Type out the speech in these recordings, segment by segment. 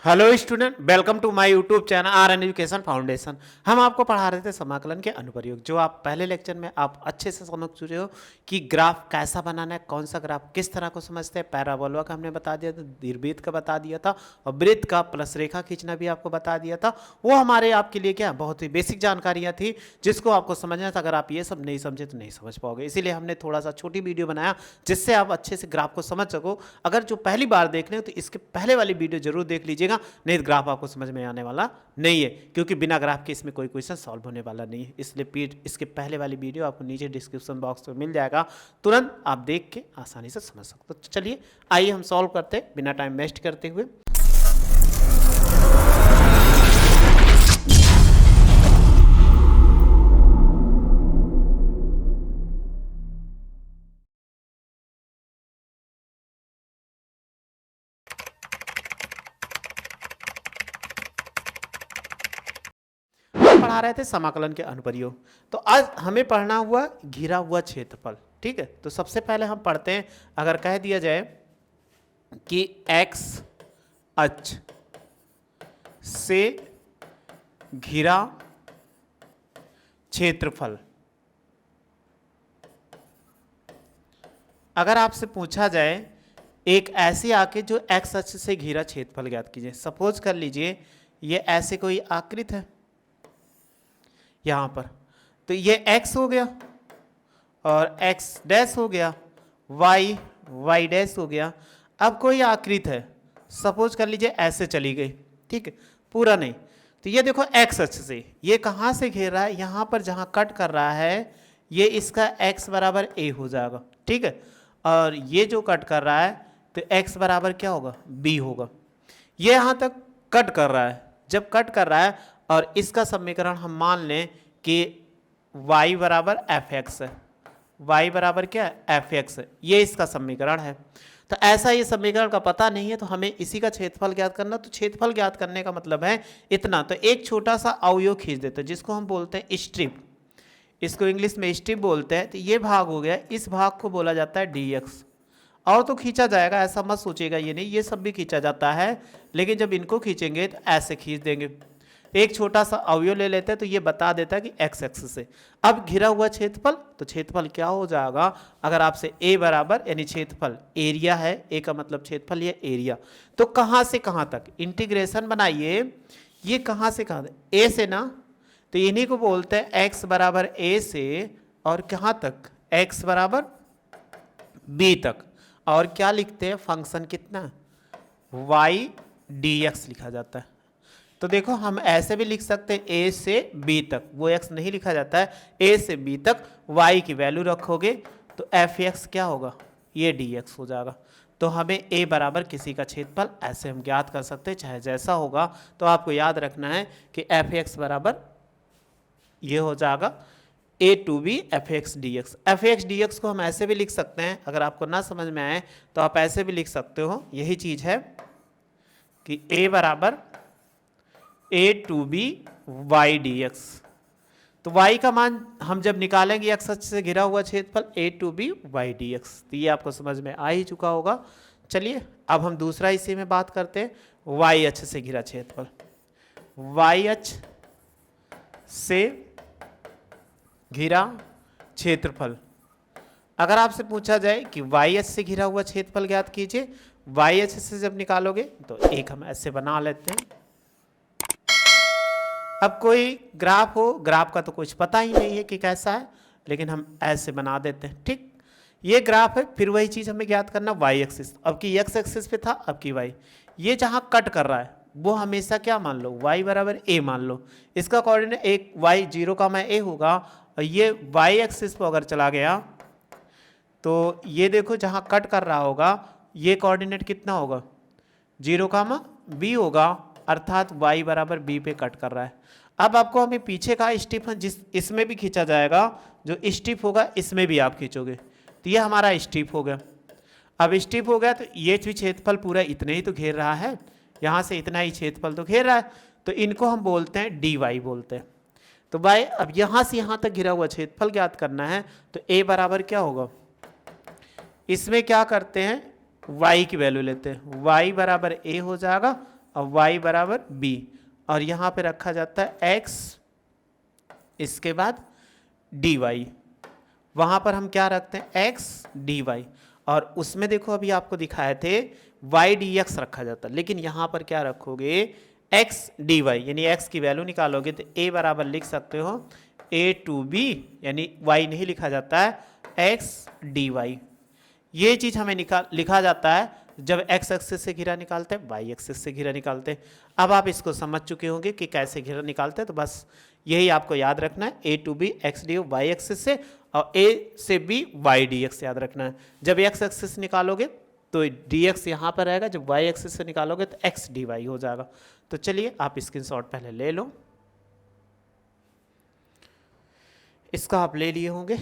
Hello student, welcome to my YouTube channel R N education foundation. हम आपको पढ़ा रहे थे समाकलन के अनुप्रयोग, जो आप पहले लेक्चर में आप अच्छे से समझ चुके हो कि ग्राफ कैसा बनाना है, कौन सा ग्राफ किस तरह को समझते हैं। पैराबोला का हमने बता दिया था, दीर्घवृत्त का बता दिया था, और वृत्त का प्लस रेखा खींचना भी आपको बता दिया था। वो हमारे आपके लिए क्या बहुत ही बेसिक जानकारियाँ थी, जिसको आपको समझना था। अगर आप ये सब नहीं समझे तो नहीं समझ पाओगे, इसीलिए हमने थोड़ा सा छोटी वीडियो बनाया जिससे आप अच्छे से ग्राफ को समझ सको। अगर जो पहली बार देख रहे हो तो इसके पहले वाली वीडियो जरूर देख लीजिएगा, नहीं तो ग्राफ आपको समझ में आने वाला नहीं है, क्योंकि बिना ग्राफ के इसमें कोई क्वेश्चन सॉल्व होने वाला नहीं है। इसलिए इसके पहले वाली वीडियो आपको नीचे डिस्क्रिप्शन बॉक्स में मिल जाएगा, तुरंत आप देख के आसानी से समझ सकते हो। तो चलिए आइए हम सॉल्व करते हैं बिना टाइम वेस्ट करते हुए। पढ़ा रहे थे समाकलन के अनुप्रयोग, तो आज हमें पढ़ना हुआ घिरा हुआ क्षेत्रफल। ठीक है, तो सबसे पहले हम पढ़ते हैं। अगर कह दिया जाए कि x अक्ष से घिरा क्षेत्रफल, अगर आपसे पूछा जाए एक ऐसी आकृति जो x अक्ष से घिरा क्षेत्रफल ज्ञात कीजिए। सपोज कर लीजिए ये ऐसे कोई आकृति है यहाँ पर, तो ये x हो गया और x डैश हो गया, y डैश हो गया। अब कोई आकृति है, सपोज कर लीजिए ऐसे चली गई, ठीक है, पूरा नहीं। तो ये देखो x अक्ष से ये कहाँ से घेर रहा है, यहाँ पर जहाँ कट कर रहा है ये इसका x बराबर a हो जाएगा, ठीक है। और ये जो कट कर रहा है तो x बराबर क्या होगा, b होगा। ये यहाँ तक कट कर रहा है, जब कट कर रहा है और इसका समीकरण हम मान लें कि y बराबर एफ एक्स है, y बराबर क्या है, एफ एक्स है, ये इसका समीकरण है। तो ऐसा ये समीकरण का पता नहीं है तो हमें इसी का क्षेत्रफल ज्ञात करना। तो क्षेत्रफल ज्ञात करने का मतलब है इतना। तो एक छोटा सा अवयव खींच देते हैं जिसको हम बोलते हैं स्ट्रिप, इसको इंग्लिश में स्ट्रिप बोलते हैं। तो ये भाग हो गया, इस भाग को बोला जाता है dx। और तो खींचा जाएगा, ऐसा मत सोचिएगा, ये नहीं, ये सब भी खींचा जाता है, लेकिन जब इनको खींचेंगे तो ऐसे खींच देंगे। एक छोटा सा अवयव ले लेते हैं तो ये बता देता है कि x एक्सिस से। अब घिरा हुआ क्षेत्रफल, तो क्षेत्रफल क्या हो जाएगा, अगर आपसे a बराबर यानी क्षेत्रफल एरिया है, a का मतलब क्षेत्रफल, ये एरिया, तो कहाँ से कहाँ तक इंटीग्रेशन बनाइए, ये कहाँ से कहाँ तक, a से ना, तो इन्हीं को बोलते हैं x बराबर a से और कहाँ तक, x बराबर b तक। और क्या लिखते हैं, फंक्शन कितना, y dx लिखा जाता है। तो देखो हम ऐसे भी लिख सकते हैं a से b तक, वो x नहीं लिखा जाता है, a से b तक y की वैल्यू रखोगे तो एफ एक्स क्या होगा, ये dx हो जाएगा। तो हमें a बराबर किसी का क्षेत्रफल ऐसे हम ज्ञात कर सकते हैं, चाहे जैसा होगा। तो आपको याद रखना है कि एफ एक्स बराबर ये हो जाएगा a to b f x d x. F x d x को हम ऐसे भी लिख सकते हैं, अगर आपको ना समझ में आए तो आप ऐसे भी लिख सकते हो। यही चीज़ है कि a बराबर a to b y d x. तो y का मान हम जब निकालेंगे x अक्ष से घिरा हुआ क्षेत्रफल a to b y d x, तो ये आपको समझ में आ ही चुका होगा। चलिए अब हम दूसरा इसी में बात करते हैं, y अक्ष से घिरा क्षेत्रफल। y अक्ष से घिरा क्षेत्रफल, अगर आपसे पूछा जाए कि y अक्ष से घिरा हुआ क्षेत्रफल ज्ञात कीजिए, y अक्ष से जब निकालोगे तो एक हम ऐसे बना लेते हैं। अब कोई ग्राफ हो, ग्राफ का तो कुछ पता ही नहीं है कि कैसा है, लेकिन हम ऐसे बना देते हैं, ठीक। ये ग्राफ है, फिर वही चीज़ हमें ज्ञात करना y एक्सिस। अब की x एक्सिस पे था, अब की y। ये जहाँ कट कर रहा है वो हमेशा क्या मान लो, y बराबर a मान लो। इसका कोऑर्डिनेट एक y 0 का मैं a होगा, और ये y एक्सिस पर अगर चला गया तो ये देखो जहाँ कट कर रहा होगा ये कोऑर्डिनेट कितना होगा, 0 का b होगा, अर्थात y बराबर b पे कट कर रहा है। अब आपको हमें पीछे का स्टिप जिस इसमें भी खींचा जाएगा, जो स्टिप होगा इसमें भी आप खींचोगे, तो ये हमारा स्टिप हो गया। अब स्टिप हो गया तो ये भी क्षेत्रफल पूरा इतने ही तो घेर रहा है, यहाँ से इतना ही क्षेत्रफल तो घेर रहा है, तो इनको हम बोलते हैं dy बोलते हैं। तो y अब यहाँ से यहाँ तक घिरा हुआ क्षेत्रफल ज्ञात करना है, तो a बराबर क्या होगा, इसमें क्या करते हैं y की वैल्यू लेते हैं, y बराबर a हो जाएगा, और y बराबर b, और यहाँ पे रखा जाता है x, इसके बाद dy, वहाँ पर हम क्या रखते हैं x dy, और उसमें देखो अभी आपको दिखाए थे y dx रखा जाता है, लेकिन यहाँ पर क्या रखोगे x dy, यानी x की वैल्यू निकालोगे तो a बराबर लिख सकते हो a टू b, यानी y नहीं लिखा जाता है x dy। ये चीज़ हमें लिखा जाता है जब x एक्सिस से घेरा निकालते हैं, y एक्सिस से घेरा निकालते हैं। अब आप इसको समझ चुके होंगे कि कैसे घेरा निकालते हैं, तो बस यही आपको याद रखना है, a to b x dy y axis से, और a से b y dx याद रखना है। जब x एक्सिस निकालोगे तो dx यहाँ पर रहेगा, जब y एक्सिस से निकालोगे तो x dy हो जाएगा। तो चलिए आप स्क्रीनशॉट पहले ले लो, इसका आप ले लिए होंगे,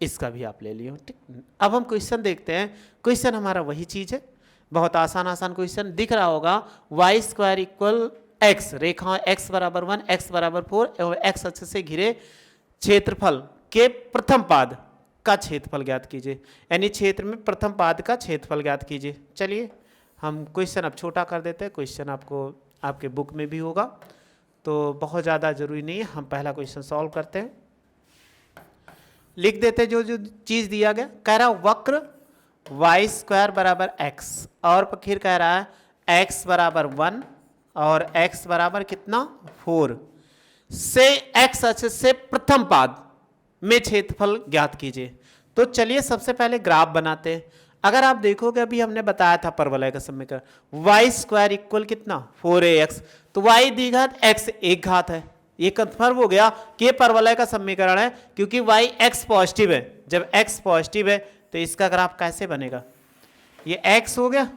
इसका भी आप ले लिए हो, ठीक। अब हम क्वेश्चन देखते हैं। क्वेश्चन हमारा वही चीज है, बहुत आसान क्वेश्चन दिख रहा होगा। वाई स्क्वायर इक्वल एक्स, रेखा x बराबर 1 x बराबर 4 एवं x अक्ष से घिरे क्षेत्रफल के प्रथम पाद का क्षेत्रफल ज्ञात कीजिए, यानी क्षेत्र में प्रथम पाद का क्षेत्रफल ज्ञात कीजिए। चलिए हम क्वेश्चन अब छोटा कर देते हैं, क्वेश्चन आपको आपके बुक में भी होगा तो बहुत ज़्यादा जरूरी नहीं है। हम पहला क्वेश्चन सॉल्व करते हैं, लिख देते हैं जो जो चीज़ दिया गया। कह रहा वक्र वाई स्क्वायर बराबर x, और फिर कह रहा है x बराबर 1 और x बराबर कितना 4 से x अक्ष से प्रथम पाद में क्षेत्रफल ज्ञात कीजिए। तो चलिए सबसे पहले ग्राफ बनाते हैं। अगर आप देखोगे अभी हमने बताया था परवलय का समीकरण वाई स्क्वायर इक्वल कितना 4ax, तो y द्विघात x एक घात है, ये कंफर्म हो गया कि ये परवलय का समीकरण है, क्योंकि y x पॉजिटिव है। जब x पॉजिटिव है तो इसका ग्राफ कैसे बनेगा, ये x हो गया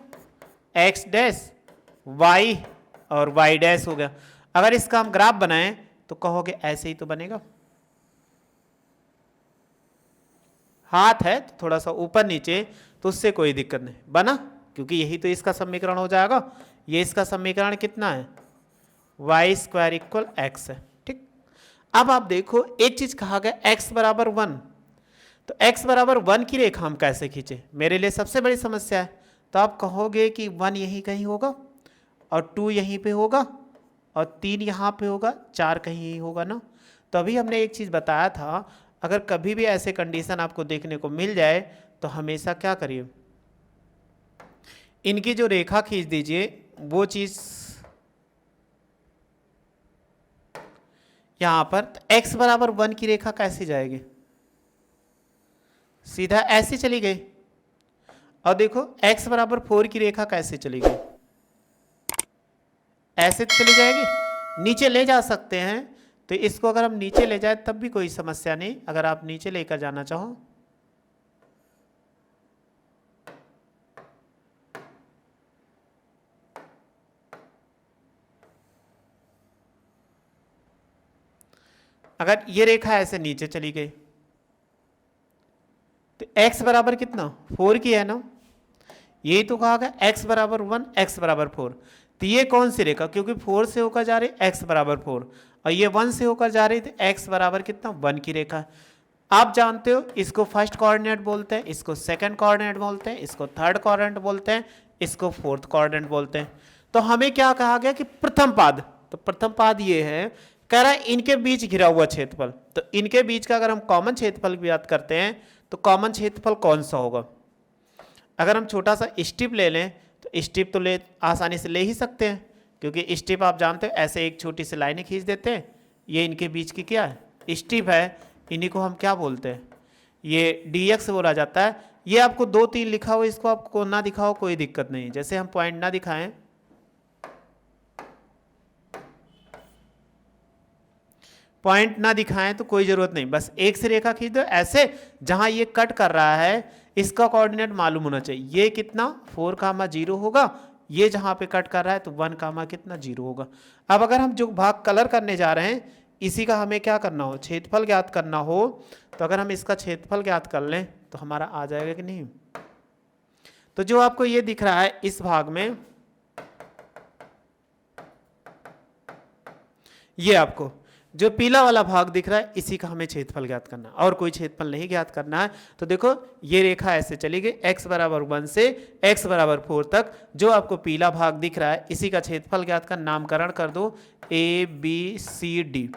x डैश y और y डैश हो गया। अगर इसका हम ग्राफ बनाएं तो कहोगे ऐसे ही तो बनेगा, हाथ है तो थोड़ा सा ऊपर नीचे तो उससे कोई दिक्कत नहीं बना, क्योंकि यही तो इसका समीकरण हो जाएगा। ये इसका समीकरण कितना है वाई स्क्वायर इक्वल एक्स है, ठीक। अब आप देखो एक चीज कहा गया x बराबर 1, तो x बराबर 1 की रेखा हम कैसे खींचे, मेरे लिए सबसे बड़ी समस्या है। तो आप कहोगे कि 1 यहीं कहीं होगा और 2 यहीं पे होगा और 3 यहाँ पे होगा, 4 कहीं होगा ना। तो अभी हमने एक चीज़ बताया था, अगर कभी भी ऐसे कंडीशन आपको देखने को मिल जाए तो हमेशा क्या करिए, इनकी जो रेखा खींच दीजिए, वो चीज़ यहाँ पर x बराबर 1 की रेखा कैसी जाएगी, सीधा ऐसे चली गई। और देखो x बराबर 4 की रेखा कैसे चली गई, ऐसे चली जाएगी। नीचे ले जा सकते हैं, तो इसको अगर हम नीचे ले जाए तब भी कोई समस्या नहीं, अगर आप नीचे लेकर जाना चाहो। अगर ये रेखा ऐसे नीचे चली गई तो x बराबर कितना 4 की है ना, यही तो कहा गया x बराबर 1 x बराबर 4। तो ये कौन सी रेखा, क्योंकि 4 से होकर जा रही x बराबर 4 और ये 1 से होकर जा रही थी x बराबर कितना 1 की रेखा। आप जानते हो इसको फर्स्ट कोऑर्डिनेट बोलते हैं, इसको सेकंड कोऑर्डिनेट बोलते हैं, इसको थर्ड कोऑर्डिनेट बोलते हैं, इसको फोर्थ कोऑर्डिनेट बोलते हैं। तो हमें क्या कहा गया कि प्रथम पाद, तो प्रथम पाद ये है, कह रहा है इनके बीच घिरा हुआ क्षेत्रफल। तो इनके बीच का अगर हम कॉमन क्षेत्रफल की बात करते हैं तो कॉमन क्षेत्रफल कौन सा होगा। अगर हम छोटा सा स्ट्रिप ले लें तो स्ट्रिप तो ले आसानी से ले ही सकते हैं, क्योंकि स्ट्रिप आप जानते हो ऐसे एक छोटी सी लाइनें खींच देते हैं, ये इनके बीच की क्या है स्ट्रिप है, इन्हीं को हम क्या बोलते हैं ये dx बोला जाता है। ये आपको 2-3 लिखा हो, इसको आपको ना दिखाओ कोई दिक्कत नहीं, जैसे हम पॉइंट ना दिखाएं, पॉइंट ना दिखाएं तो कोई जरूरत नहीं, बस एक से रेखा खींच दो ऐसे, जहां ये कट कर रहा है इसका कोऑर्डिनेट मालूम होना चाहिए। ये कितना 4,0 होगा, ये जहां पे कट कर रहा है तो 1, कितना 0 होगा। अब अगर हम जो भाग कलर करने जा रहे हैं इसी का हमें क्या करना हो, क्षेत्रफल ज्ञात करना हो, तो अगर हम इसका क्षेत्रफल ज्ञात कर लें तो हमारा आ जाएगा कि नहीं। तो जो आपको ये दिख रहा है इस भाग में, ये आपको जो पीला वाला भाग दिख रहा है इसी का हमें क्षेत्रफल ज्ञात करना है, और कोई क्षेत्रफल नहीं ज्ञात करना है। तो देखो ये रेखा ऐसे चली गई x बराबर 1 से x बराबर 4 तक, जो आपको पीला भाग दिख रहा है इसी का क्षेत्रफल ज्ञात कर, नामकरण कर दो ABCD,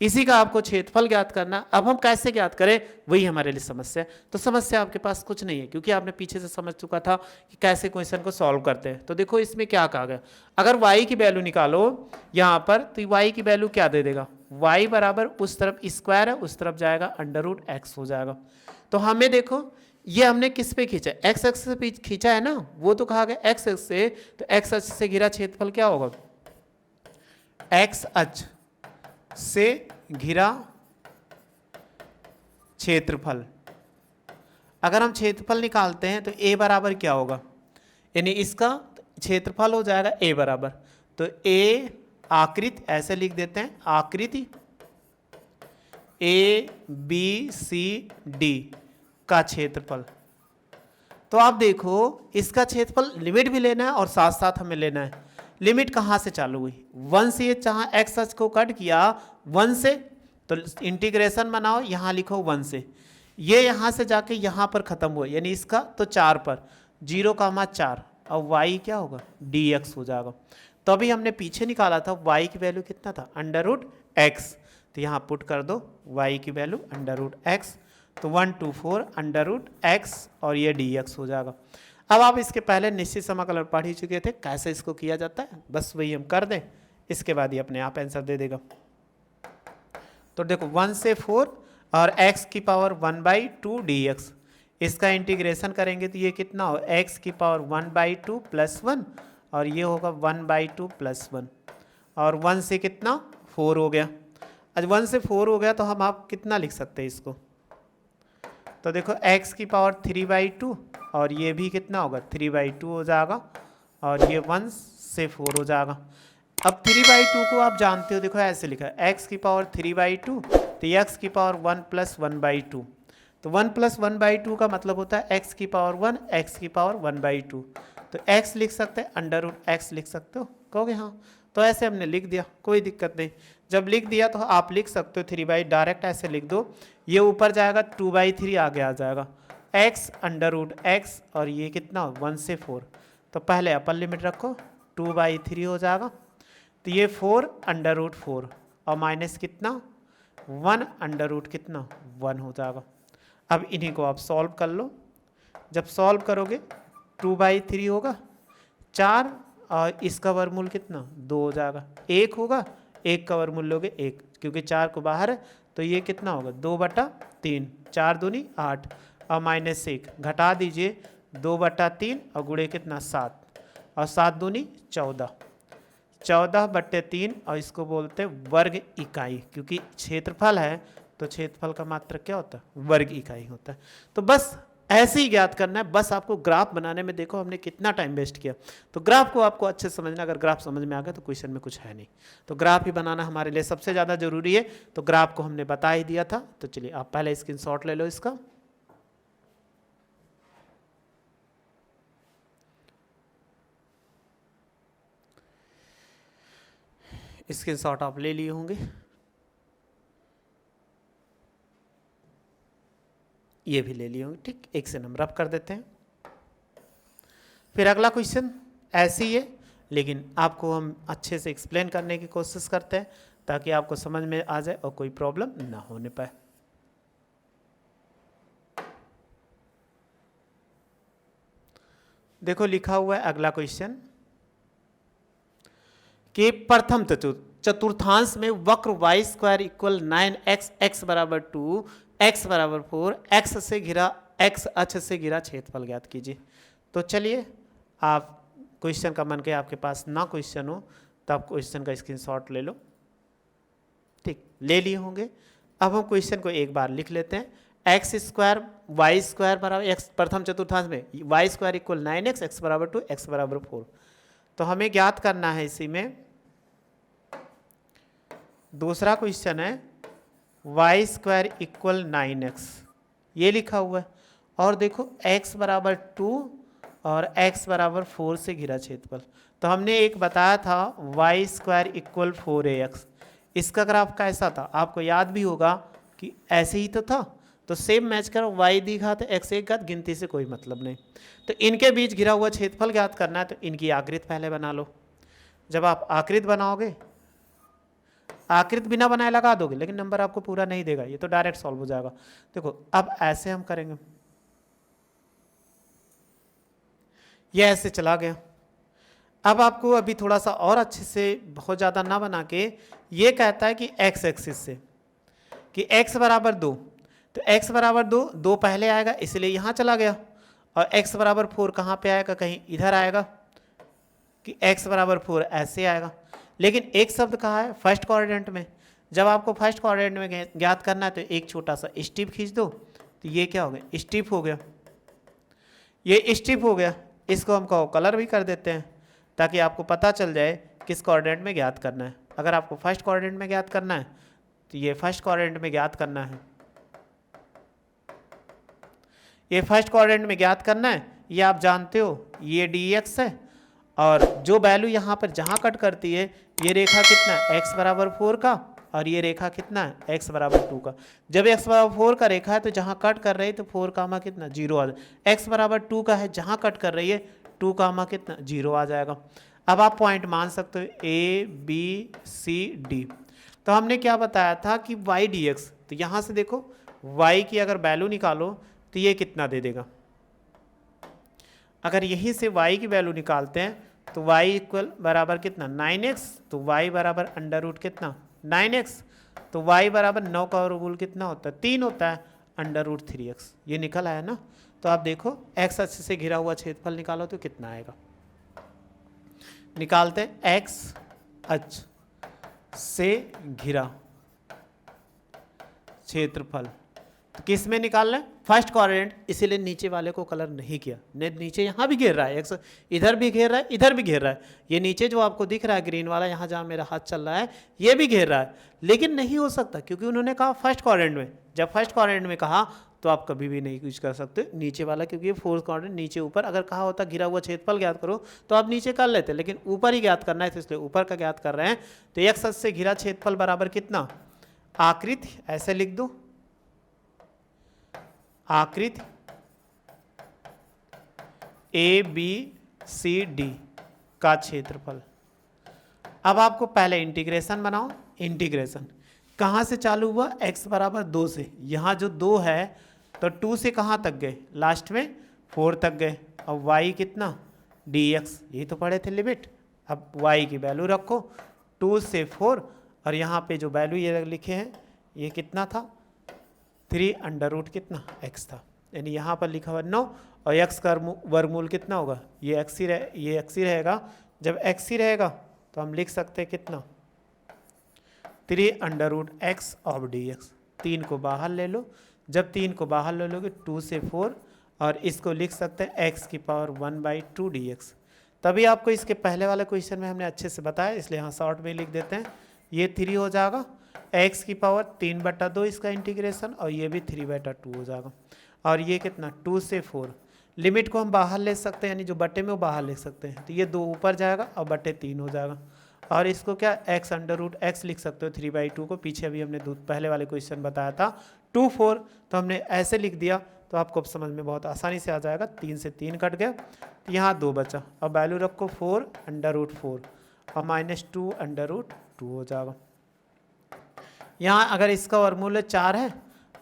इसी का आपको क्षेत्रफल ज्ञात करना। अब हम कैसे ज्ञात करें, वही हमारे लिए समस्या है। तो समस्या आपके पास कुछ नहीं है, क्योंकि आपने पीछे से समझ चुका था कि कैसे क्वेश्चन को सॉल्व करते हैं। तो देखो इसमें क्या कहा गया, अगर y की वैल्यू निकालो यहाँ पर, तो y की वैल्यू क्या दे देगा, y बराबर उस तरफ स्क्वायर है, उस तरफ जाएगा √x हो जाएगा। तो हमें देखो ये हमने किस पे खींचा, x अक्ष से खींचा है ना, वो तो कहा गया x अक्ष से, तो x अक्ष से घिरा क्षेत्रफल क्या होगा, x अक्ष से घिरा क्षेत्रफल। अगर हम क्षेत्रफल निकालते हैं तो a बराबर क्या होगा, यानी इसका क्षेत्रफल हो जाएगा a बराबर, तो a आकृति ऐसे लिख देते हैं, आकृति ABCD का क्षेत्रफल। तो आप देखो इसका क्षेत्रफल लिमिट भी लेना है और साथ साथ हमें लेना है, लिमिट कहाँ से चालू हुई, 1 से, जहाँ x अक्ष को कट किया 1 से, तो इंटीग्रेशन बनाओ, यहाँ लिखो 1 से, ये यहाँ से जाके यहाँ पर खत्म हुआ, यानी इसका तो 4 पर 0,4, अब y क्या होगा dx हो जाएगा। तो अभी हमने पीछे निकाला था y की वैल्यू कितना था, √x, तो यहाँ पुट कर दो y की वैल्यू √x, तो 124 √x और ये dx हो जाएगा। अब आप इसके पहले निश्चित समाकलन पढ़ ही चुके थे, कैसे इसको किया जाता है, बस वही हम कर दें, इसके बाद ये अपने आप आंसर दे देगा। तो देखो 1 से 4 और x की पावर 1/2 dx, इसका इंटीग्रेशन करेंगे तो ये कितना हो, x की पावर 1/2 + 1 और ये होगा 1/2 + 1, और 1 से कितना 4 हो गया। आज 1 से 4 हो गया तो हम आप कितना लिख सकते हैं इसको, तो देखो x की पावर 3/2 और ये भी कितना होगा 3/2 हो जाएगा, और ये 1 से 4 हो जाएगा। अब 3/2 को आप जानते हो, देखो ऐसे लिखा है x की पावर 3/2, तो x की पावर 1 + 1/2, तो 1 + 1/2 का मतलब होता है x की पावर 1, x की पावर 1/2, तो x लिख सकते हैं, √x लिख सकते हो, कहोगे हाँ, तो ऐसे हमने लिख दिया, कोई दिक्कत नहीं। जब लिख दिया तो आप लिख सकते हो 3/, डायरेक्ट ऐसे लिख दो, ये ऊपर जाएगा 2/3 आगे आ जाएगा, x √x, और ये कितना 1 से 4, तो पहले अपर लिमिट रखो 2/3 हो जाएगा, तो ये 4 √4 और माइनस कितना 1 √ कितना 1 हो जाएगा। अब इन्हीं को आप सॉल्व कर लो, जब सॉल्व करोगे 2/3 होगा 4, और इसका वर्गमूल कितना 2 हो जाएगा, 1 होगा, 1 का वर्गमूल लोगे 1, क्योंकि 4 को बाहर है, तो ये कितना होगा 2/3, 4 दूनी 8 और -1 घटा दीजिए 2/3 और गुणे कितना 7, और 7 दूनी 14, 14/3, और इसको बोलते हैं वर्ग इकाई, क्योंकि क्षेत्रफल है तो क्षेत्रफल का मात्रक क्या होता है, वर्ग इकाई होता है। तो बस ऐसे ही ज्ञात करना है, बस आपको ग्राफ बनाने में देखो हमने कितना टाइम वेस्ट किया। तो ग्राफ को आपको अच्छे से समझना, अगर ग्राफ समझ में आ गया तो क्वेश्चन में कुछ है नहीं, तो ग्राफ ही बनाना हमारे लिए सबसे ज़्यादा जरूरी है। तो ग्राफ को हमने बता ही दिया था, तो चलिए आप पहले स्क्रीनशॉट ले लो इसका। स्क्रीनशॉट आप ले लिए होंगे, ये भी ले लिए होंगे, ठीक, एक से नंबर अप कर देते हैं। फिर अगला क्वेश्चन ऐसे ही है, लेकिन आपको हम अच्छे से एक्सप्लेन करने की कोशिश करते हैं ताकि आपको समझ में आ जाए और कोई प्रॉब्लम ना होने पाए। देखो लिखा हुआ है अगला क्वेश्चन कि प्रथम चतुर्थांश में वक्र y² = 9x, x बराबर 2, x बराबर 4, x से घिरा, x अक्ष से घिरा क्षेत्रफल ज्ञात कीजिए। तो चलिए आप क्वेश्चन का मन के आपके पास ना क्वेश्चन हो तो आप क्वेश्चन का स्क्रीनशॉट ले लो, ठीक, ले लिए होंगे। अब हम क्वेश्चन को एक बार लिख लेते हैं, x² y² बराबर x, प्रथम चतुर्थांश में y² = 9x, x बराबर 2, x बराबर 4। तो हमें ज्ञात करना है इसी में। दूसरा क्वेश्चन है y² = 9x, ये लिखा हुआ है, और देखो x बराबर 2 और x बराबर 4 से घिरा क्षेत्रफल। तो हमने एक बताया था y² = 4ax, इसका ग्राफ कैसा था आपको याद भी होगा कि ऐसे ही तो था, तो सेम मैच करो, y दिखा तो x एक घात, गिनती से कोई मतलब नहीं। तो इनके बीच घिरा हुआ क्षेत्रफल ज्ञात करना है, तो इनकी आकृति पहले बना लो। जब आप आकृति बनाओगे, आकृति बिना बनाए लगा दोगे लेकिन नंबर आपको पूरा नहीं देगा, ये तो डायरेक्ट सॉल्व हो जाएगा। देखो अब ऐसे हम करेंगे, ये ऐसे चला गया। अब आपको अभी थोड़ा सा और अच्छे से, बहुत ज़्यादा ना बना के, ये कहता है कि x एक्सिस से कि x बराबर 2, तो x बराबर 2, 2 पहले आएगा इसलिए यहाँ चला गया, और x बराबर 4 कहाँ पे आएगा, कहीं इधर आएगा कि x बराबर 4 ऐसे आएगा। लेकिन एक शब्द कहाँ है, फर्स्ट कोऑर्डिनेट में। जब आपको फर्स्ट कोऑर्डिनेट में ज्ञात करना है तो एक छोटा सा स्टिप खींच दो, तो ये क्या हो गया, स्टिप हो गया, ये स्टिप हो गया। इसको हम कलर भी कर देते हैं ताकि आपको पता चल जाए किस कोऑर्डिनेट में ज्ञात करना है। अगर आपको फर्स्ट कोऑर्डिनेट में ज्ञात करना है तो ये फर्स्ट कोऑर्डिनेट में ज्ञात करना है, ये फर्स्ट कोऑर्डिनेट में ज्ञात करना है। ये आप जानते हो ये dx है, और जो वैल्यू यहाँ पर जहाँ कट करती है, ये रेखा कितना है, x बराबर 4 का, और ये रेखा कितना है, x बराबर 2 का। जब x बराबर 4 का रेखा है तो जहाँ कट कर रही है तो 4 कामा कितना 0 आ जाए, x बराबर 2 का है, जहाँ कट कर रही है 2 कामा कितना 0 आ जाएगा। अब आप पॉइंट मान सकते हो a b c d। तो हमने क्या बताया था कि y dx, तो यहाँ से देखो y की अगर वैल्यू निकालो तो ये कितना दे देगा। अगर यहीं से y की वैल्यू निकालते हैं तो y इक्वल बराबर कितना 9x, तो y बराबर अंडर रूट कितना 9x, तो y बराबर 9 का वर्गमूल कितना होता है 3 होता है, अंडर रूट 3x। ये निकल आया ना। तो आप देखो x अक्ष से घिरा हुआ क्षेत्रफल निकालो तो कितना आएगा। निकालते हैं x अक्ष से घिरा क्षेत्रफल, तो किस में निकालना है, फर्स्ट कोऑर्डिनेट, इसीलिए नीचे वाले को कलर नहीं किया। नीचे यहाँ भी घेर रहा है, x इधर भी घेर रहा है, इधर भी घेर रहा है। ये नीचे जो आपको दिख रहा है ग्रीन वाला, यहाँ जहाँ मेरा हाथ चल रहा है, ये भी घेर रहा है, लेकिन नहीं हो सकता क्योंकि उन्होंने कहा फर्स्ट कोऑर्डिनेट में। जब फर्स्ट कोऑर्डिनेट में कहा तो आप कभी भी नहीं कुछ कर सकते नीचे वाला, क्योंकि ये फोर्थ कोऑर्डिनेट नीचे ऊपर। अगर कहा होता घिरा हुआ क्षेत्रफल ज्ञात करो तो आप नीचे कर लेते, लेकिन ऊपर ही ज्ञात करना है तो इसलिए ऊपर का ज्ञात कर रहे हैं। तो x अक्ष से घिरा क्षेत्रफल बराबर कितना, आकृति ऐसे लिख दो, आकृति ए बी सी डी का क्षेत्रफल। अब आपको पहले इंटीग्रेशन बनाओ। इंटीग्रेशन कहाँ से चालू हुआ, x बराबर 2 से। यहाँ जो 2 है तो 2 से कहाँ तक गए, लास्ट में 4 तक गए। अब y कितना dx, यही तो पढ़े थे लिमिट। अब y की वैल्यू रखो 2 से 4, और यहाँ पे जो वैल्यू ये लिखे हैं ये कितना था 3 अंडर रूट कितना x था, यानी यहाँ पर लिखा हुआ 9, और x का वर्गमूल कितना होगा, ये x ही रहेगा। जब x ही रहेगा तो हम लिख सकते हैं कितना 3 under root x of dx। 3 को बाहर ले लो, जब 3 को बाहर ले लोगे 2 से 4, और इसको लिख सकते हैं x की पावर 1/2 dx। तभी आपको इसके पहले वाले क्वेश्चन में हमने अच्छे से बताया, इसलिए यहाँ शॉर्ट में लिख देते हैं। ये 3 हो जाएगा, x की पावर 3/2 इसका इंटीग्रेशन, और ये भी 3/2 हो जाएगा। और ये कितना 2 से 4, लिमिट को हम बाहर ले सकते हैं, यानी जो बटे में वो बाहर ले सकते हैं। तो ये 2 ऊपर जाएगा और बटे 3 हो जाएगा, और इसको क्या x अंडर रूट x लिख सकते हो 3/2 को। पीछे अभी हमने पहले वाले क्वेश्चन बताया था 2 4, तो हमने ऐसे लिख दिया, तो आपको समझ में बहुत आसानी से आ जाएगा। 3 से 3 कट गया, तो यहाँ 2 बचा। अब वैल्यू रखो 4 अंडर रूट 4 और -2 अंडर रूट 2 हो जाएगा। यहाँ अगर इसका वर्गमूल 4 है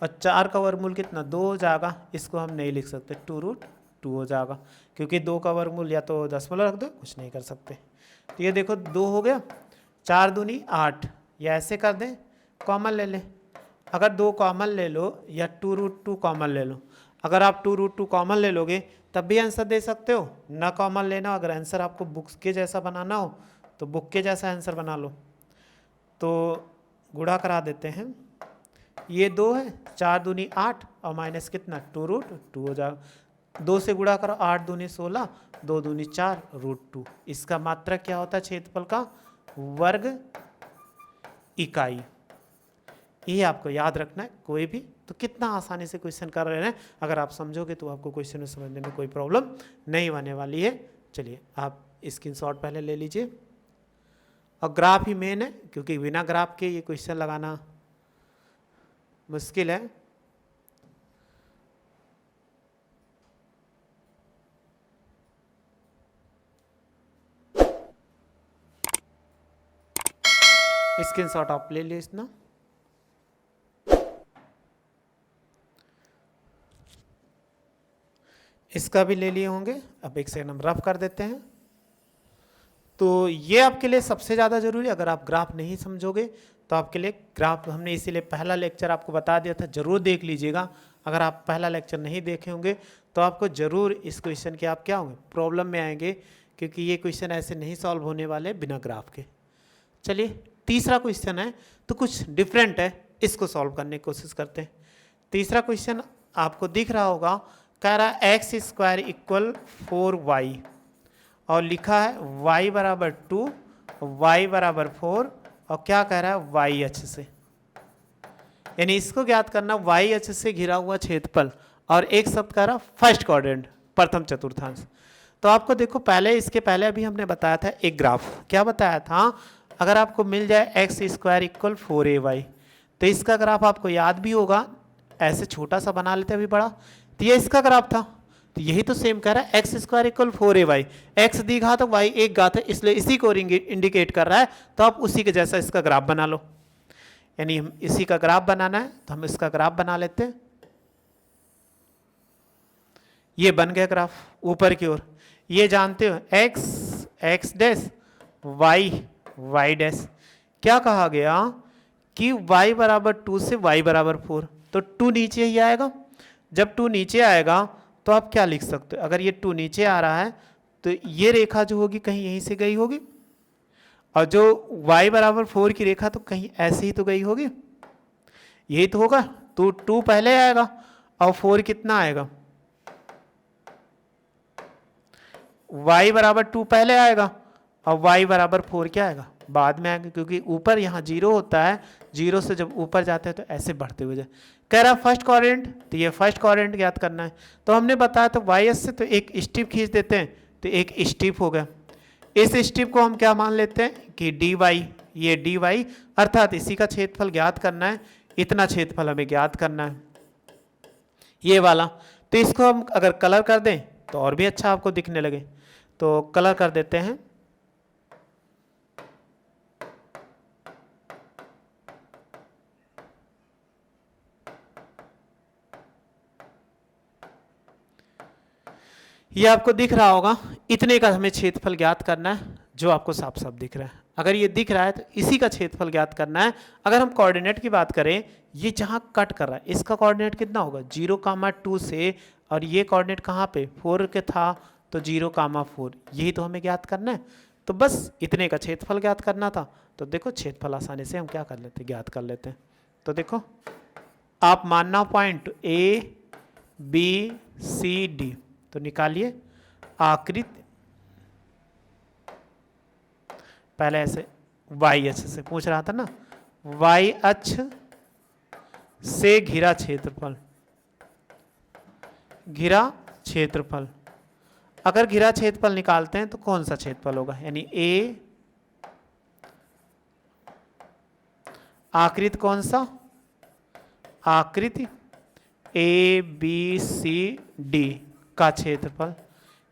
और 4 का वर्गमूल कितना 2 हो जाएगा, इसको हम नहीं लिख सकते, 2√2 हो जाएगा, क्योंकि 2 का वर्गमूल या तो दशमलव रख दो, कुछ नहीं कर सकते। तो ये देखो 2 हो गया, 4 दूनी 8, या ऐसे कर दें कॉमन ले लें। अगर 2 कॉमन ले लो या 2√2 कॉमन ले लो, अगर आप 2√2 कॉमन ले लोगे तब भी आंसर दे सकते हो, ना कॉमन लेना। अगर आंसर आपको बुक्स के जैसा बनाना हो तो बुक के जैसा आंसर बना लो। तो गुणा करा देते हैं, ये 2 है, 4 दूनी 8 और माइनस कितना 2√2 हो जाएगा। 2 से गुणा करो, 8 दूनी 16, 2 दूनी 4 √2। इसका मात्रक क्या होता है क्षेत्रफल का, वर्ग इकाई। ये आपको याद रखना है। कोई भी तो कितना आसानी से क्वेश्चन कर रहे हैं, अगर आप समझोगे तो आपको क्वेश्चन में समझने में कोई प्रॉब्लम नहीं होने वाली है। चलिए आप स्क्रीनशॉट पहले ले लीजिए और ग्राफ ही मेन है, क्योंकि बिना ग्राफ के ये क्वेश्चन लगाना मुश्किल है। स्क्रीनशॉट आप ले लीजिए इतना। इसका भी ले लिए होंगे। अब एक सेकंड हम रफ कर देते हैं। तो ये आपके लिए सबसे ज़्यादा जरूरी, अगर आप ग्राफ नहीं समझोगे तो आपके लिए ग्राफ, हमने इसीलिए पहला लेक्चर आपको बता दिया था, जरूर देख लीजिएगा। अगर आप पहला लेक्चर नहीं देखे होंगे तो आपको जरूर इस क्वेश्चन के आप क्या होंगे, प्रॉब्लम में आएंगे, क्योंकि ये क्वेश्चन ऐसे नहीं सॉल्व होने वाले बिना ग्राफ के। चलिए तीसरा क्वेश्चन है, तो कुछ डिफरेंट है, इसको सॉल्व करने की कोशिश करते हैं। तीसरा क्वेश्चन आपको दिख रहा होगा, कह रहा है एक्स स्क्वायर इक्वल 4y और लिखा है y बराबर 2, y बराबर 4 और क्या कह रहा है y अक्ष से, यानी इसको ज्ञात करना y अक्ष से घिरा हुआ क्षेत्रफल, और एक शब्द कह रहा फर्स्ट क्वाड्रेंट, प्रथम चतुर्थांश। तो आपको देखो पहले, इसके पहले अभी हमने बताया था एक ग्राफ, क्या बताया था, अगर आपको मिल जाए एक्स स्क्वायर इक्वल 4ay, तो इसका ग्राफ आपको याद भी होगा, ऐसे छोटा सा बना लेते अभी बड़ा, तो ये इसका ग्राफ था। तो यही तो सेम कह रहा है x square equal 4ay, x दी घात और वाई एक घात है, इसलिए इसी को इंडिकेट कर रहा है, तो आप उसी के जैसा इसका ग्राफ बना लो। यानी हम इसी का ग्राफ बनाना है, तो हम इसका ग्राफ बना लेते हैं। ये बन गया ग्राफ ऊपर की ओर। ये जानते हो x x dash y y dash, क्या कहा गया कि y बराबर 2 से y बराबर 4, तो 2 नीचे ही आएगा। जब 2 नीचे आएगा तो आप क्या लिख सकते हो, अगर ये 2 नीचे आ रहा है तो ये रेखा जो होगी कहीं यहीं से गई होगी, और जो y बराबर 4 की रेखा तो कहीं ऐसे ही तो गई होगी, यही तो होगा। तो 2 पहले आएगा और 4 कितना आएगा, y बराबर 2 पहले आएगा और y बराबर 4 क्या आएगा, बाद में आएंगे, क्योंकि ऊपर यहाँ 0 होता है, 0 से जब ऊपर जाते हैं तो ऐसे बढ़ते हुए जाए। कह रहा फर्स्ट क्वाड्रेंट, तो ये फर्स्ट क्वाड्रेंट ज्ञात करना है। तो हमने बताया तो वाई से तो एक स्ट्रिप खींच देते हैं, तो एक स्ट्रिप हो गया। इस स्ट्रिप को हम क्या मान लेते हैं कि डी वाई, ये डी वाई, अर्थात इसी का क्षेत्रफल ज्ञात करना है, इतना क्षेत्रफल हमें ज्ञात करना है, ये वाला। तो इसको हम अगर कलर कर दें तो और भी अच्छा आपको दिखने लगे, तो कलर कर देते हैं। ये आपको दिख रहा होगा, इतने का हमें क्षेत्रफल ज्ञात करना है, जो आपको साफ साफ दिख रहा है। अगर ये दिख रहा है तो इसी का क्षेत्रफल ज्ञात करना है। अगर हम कोऑर्डिनेट की बात करें, ये जहाँ कट कर रहा है इसका कोऑर्डिनेट कितना होगा 0,2 से, और ये कोऑर्डिनेट कहाँ पे 4 के था, तो 0,4, यही तो हमें ज्ञात करना है। तो बस इतने का क्षेत्रफल ज्ञात करना था। तो देखो क्षेत्रफल आसानी से हम क्या कर लेते हैं, ज्ञात कर लेते हैं। तो देखो आप मानना point A B C D, तो निकालिए आकृति, पहले ऐसे y अक्ष से पूछ रहा था ना, y अक्ष से घिरा क्षेत्रफल, घिरा क्षेत्रफल। अगर घिरा क्षेत्रफल निकालते हैं तो कौन सा क्षेत्रफल होगा, यानी a, आकृति कौन सा, आकृति ए बी सी डी का क्षेत्रफल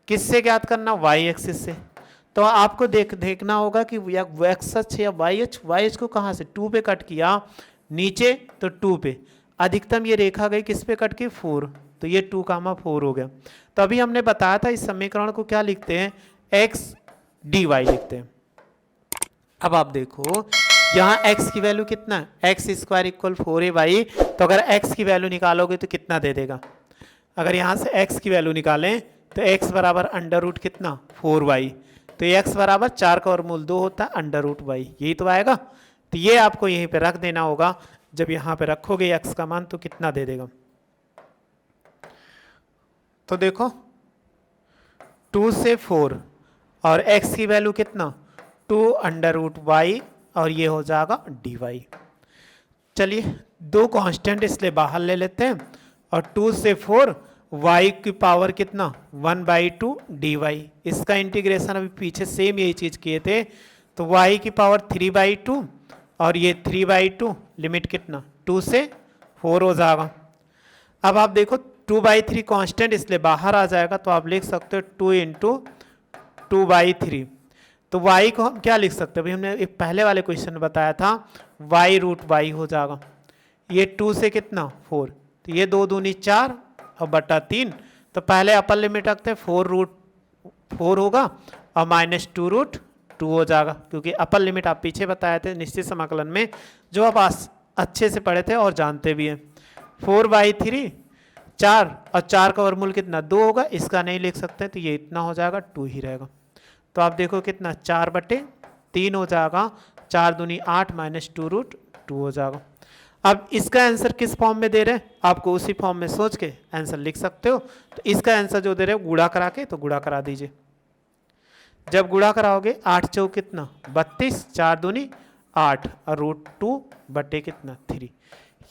किससे ज्ञात करना, वाई एक्सिस से। तो आपको देखना होगा कि एक्स अक्ष या वाई अक्ष को कहाँ से 2 पे कट किया नीचे, तो 2 पे अधिकतम ये रेखा गई किस पे कट के 4, तो ये 2,4 हो गया। तो अभी हमने बताया था इस समीकरण को क्या लिखते हैं, एक्स डी वाई लिखते हैं। अब आप देखो यहाँ x की वैल्यू कितना है, एक्स स्क्वायर इक्वल 4ay, तो अगर x की वैल्यू निकालोगे तो कितना दे देगा, अगर यहाँ से x की वैल्यू निकालें तो x बराबर अंडर रूट कितना 4y, तो x बराबर 4 का वर्गमूल 2 होता है अंडर रूट y, यही तो आएगा। तो ये आपको यहीं पे रख देना होगा, जब यहाँ पे रखोगे x का मान तो कितना दे देगा। तो देखो 2 से 4 और x की वैल्यू कितना 2 अंडर रूट y, और ये हो जाएगा डी वाई। चलिए 2 कांस्टेंट इसलिए बाहर ले लेते हैं, और 2 से 4 y की पावर कितना 1/2 dy, इसका इंटीग्रेशन अभी पीछे सेम यही चीज़ किए थे, तो y की पावर 3/2 और ये 3/2, लिमिट कितना 2 से 4 हो जाएगा। अब आप देखो 2/3 कांस्टेंट इसलिए बाहर आ जाएगा, तो आप लिख सकते हो 2 × 2/3। तो y को हम क्या लिख सकते हैं भाई, हमने एक पहले वाले क्वेश्चन में बताया था y√y हो जाएगा। ये 2 से कितना 4, तो ये 2 दूनी 4 और बटा 3, तो पहले अपर लिमिट रखते हैं 4√4 होगा और -2√2 हो जाएगा, क्योंकि अपर लिमिट आप पीछे बताए थे निश्चित समाकलन में, जो आप अच्छे से पढ़े थे और जानते भी हैं। 4/3 4 और 4 का वर्गमूल कितना 2 होगा, इसका नहीं लिख सकते, तो ये इतना हो जाएगा 2 ही रहेगा। तो आप देखो कितना 4/3 हो जाएगा, 4 दूनी 8 -2√2 हो जाएगा। अब इसका आंसर किस फॉर्म में दे रहे हैं, आपको उसी फॉर्म में सोच के आंसर लिख सकते हो। तो इसका आंसर जो दे रहे हो गुणा करा के, तो गुणा करा दीजिए। जब गुणा कराओगे 8 चौक कितना 32, 4 दूनी 8 और √2 बटे कितना 3,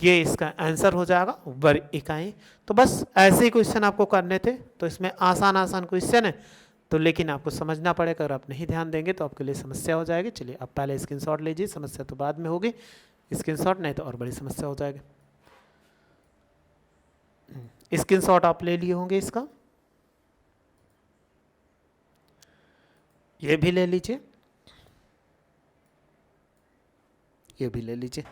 ये इसका आंसर हो जाएगा वर्ग इकाई। तो बस ऐसे ही क्वेश्चन आपको करने थे, तो इसमें आसान क्वेश्चन है, तो लेकिन आपको समझना पड़ेगा। अगर आप नहीं ध्यान देंगे तो आपके लिए समस्या हो जाएगी। चलिए आप पहले स्क्रीनशॉट लीजिए, समस्या तो बाद में होगी, स्क्रीनशॉट नहीं तो और बड़ी समस्या हो जाएगी। स्क्रीनशॉट आप ले लिए होंगे इसका, ये भी ले लीजिए, ये भी ले लीजिए।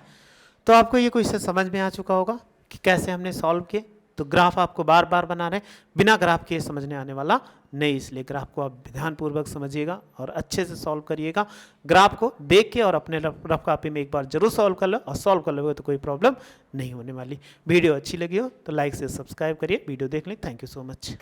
तो आपको ये क्वेश्चन समझ में आ चुका होगा कि कैसे हमने सॉल्व किए। तो ग्राफ आपको बार बार बना रहे हैं, बिना ग्राफ के समझने आने वाला नहीं, इसलिए ग्राफ को आप ध्यानपूर्वक समझिएगा और अच्छे से सॉल्व करिएगा। ग्राफ को देख के और अपने रफ कॉपी में एक बार जरूर सॉल्व कर लो, और सॉल्व कर लोगे तो कोई प्रॉब्लम नहीं होने वाली। वीडियो अच्छी लगी हो तो लाइक से सब्सक्राइब करिए। वीडियो देखने थैंक यू सो मच।